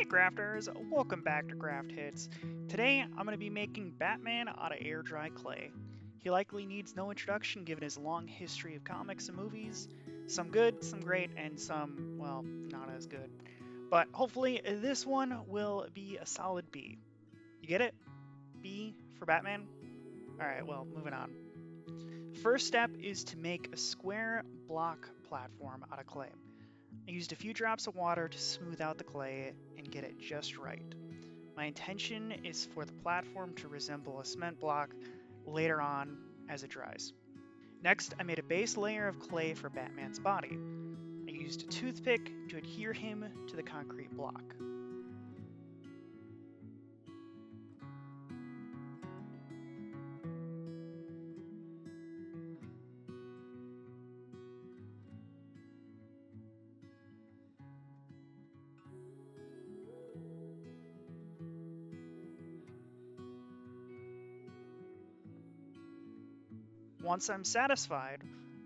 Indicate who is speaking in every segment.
Speaker 1: Hey crafters, welcome back to Craft Hits. Today I'm going to be making Batman out of air dry clay. He likely needs no introduction given his long history of comics and movies. Some good, some great, and some, well, not as good. But hopefully this one will be a solid B. You get it? B for Batman? Alright, well, moving on. First step is to make a square block platform out of clay. I used a few drops of water to smooth out the clay and get it just right. My intention is for the platform to resemble a cement block later on as it dries. Next, I made a base layer of clay for Batman's body. I used a toothpick to adhere him to the concrete block. Once I'm satisfied,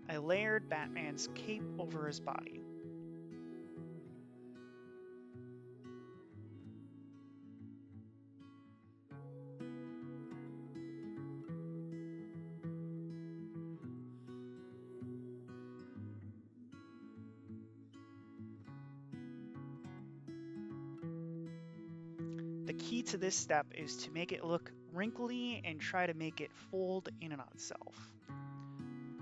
Speaker 1: I layered Batman's cape over his body. The key to this step is to make it look wrinkly and try to make it fold in and on itself.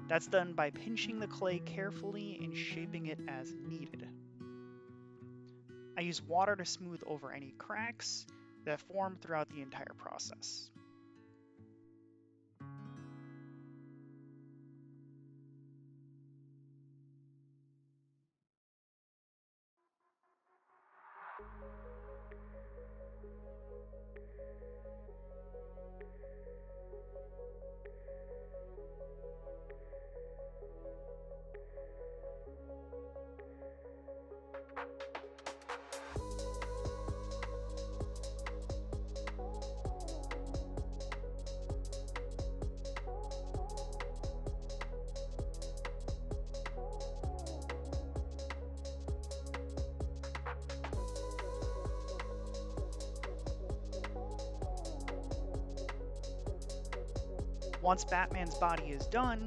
Speaker 1: That's done by pinching the clay carefully and shaping it as needed. I use water to smooth over any cracks that form throughout the entire process. Once Batman's body is done,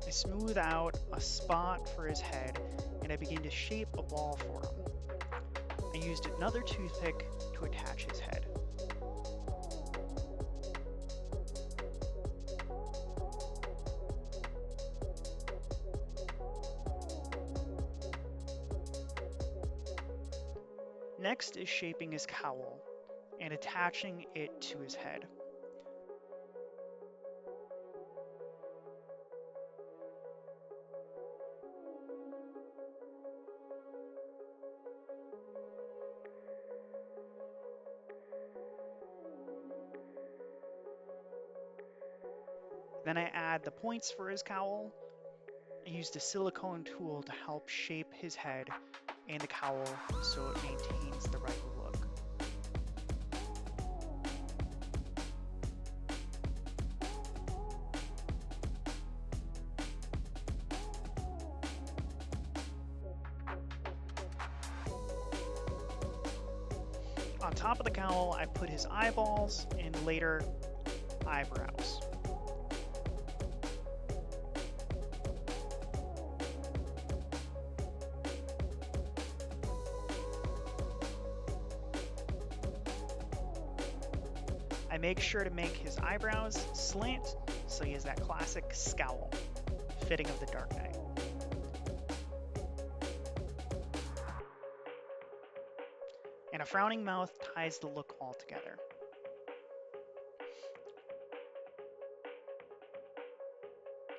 Speaker 1: I smooth out a spot for his head and I begin to shape a ball for him. I used another toothpick to attach his head. Next is shaping his cowl and attaching it to his head. Then I add the points for his cowl. I used a silicone tool to help shape his head and the cowl so it maintains the right look. On top of the cowl, I put his eyeballs and later eyebrows. I make sure to make his eyebrows slant so he has that classic scowl, fitting of the Dark Knight. And a frowning mouth ties the look all together.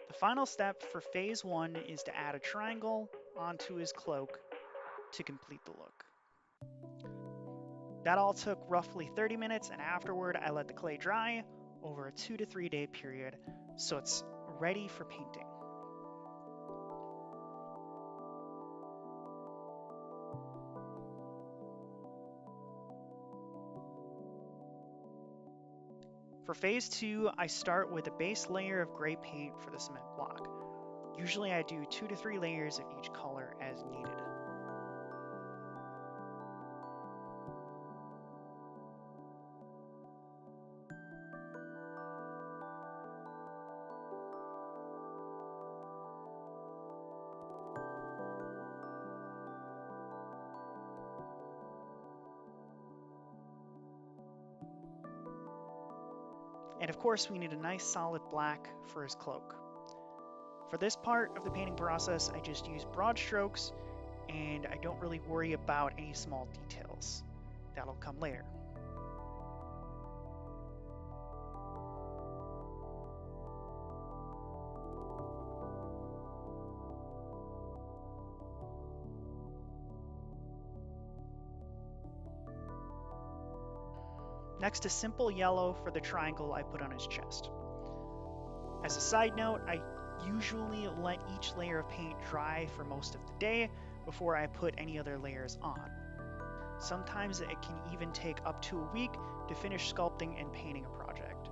Speaker 1: The final step for phase 1 is to add a triangle onto his cloak to complete the look. That all took roughly 30 minutes, and afterward I let the clay dry over a 2 to 3 day period so it's ready for painting. For phase 2, I start with a base layer of gray paint for the cement block. Usually I do 2 to 3 layers of each color as needed. And of course, we need a nice solid black for his cloak. For this part of the painting process, I just use broad strokes, and I don't really worry about any small details. That'll come later. Next, a simple yellow for the triangle I put on his chest. As a side note, I usually let each layer of paint dry for most of the day before I put any other layers on. Sometimes it can even take up to a week to finish sculpting and painting a project.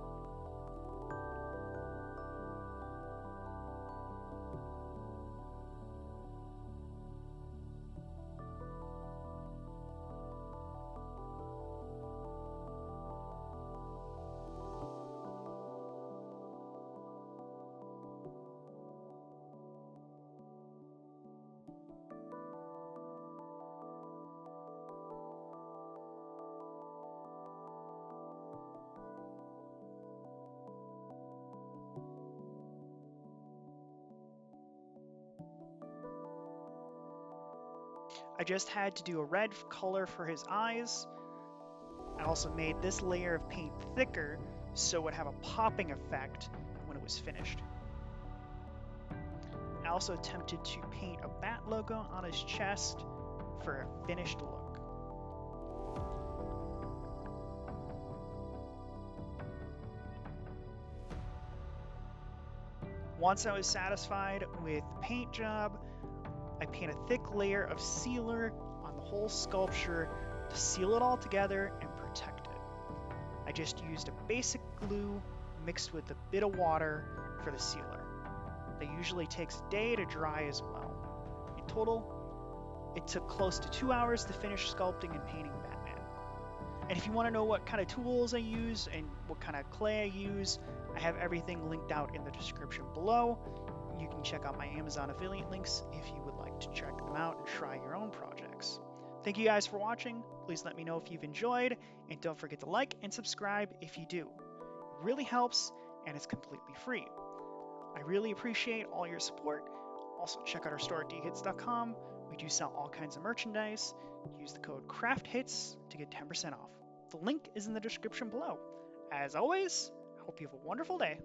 Speaker 1: I just had to do a red color for his eyes. I also made this layer of paint thicker so it would have a popping effect when it was finished. I also attempted to paint a bat logo on his chest for a finished look. Once I was satisfied with the paint job, I paint a thick layer of sealer on the whole sculpture to seal it all together and protect it. I just used a basic glue mixed with a bit of water for the sealer. That usually takes a day to dry as well. In total, it took close to 2 hours to finish sculpting and painting Batman. And if you want to know what kind of tools I use and what kind of clay I use, I have everything linked out in the description below. You can check out my Amazon affiliate links if you would like to check them out and try your own projects. Thank you guys for watching. Please let me know if you've enjoyed, and don't forget to like and subscribe if you do. It really helps, and it's completely free. I really appreciate all your support. Also, check out our store at dhits.com. We do sell all kinds of merchandise. Use the code CRAFTHITS to get 10% off. The link is in the description below. As always, I hope you have a wonderful day.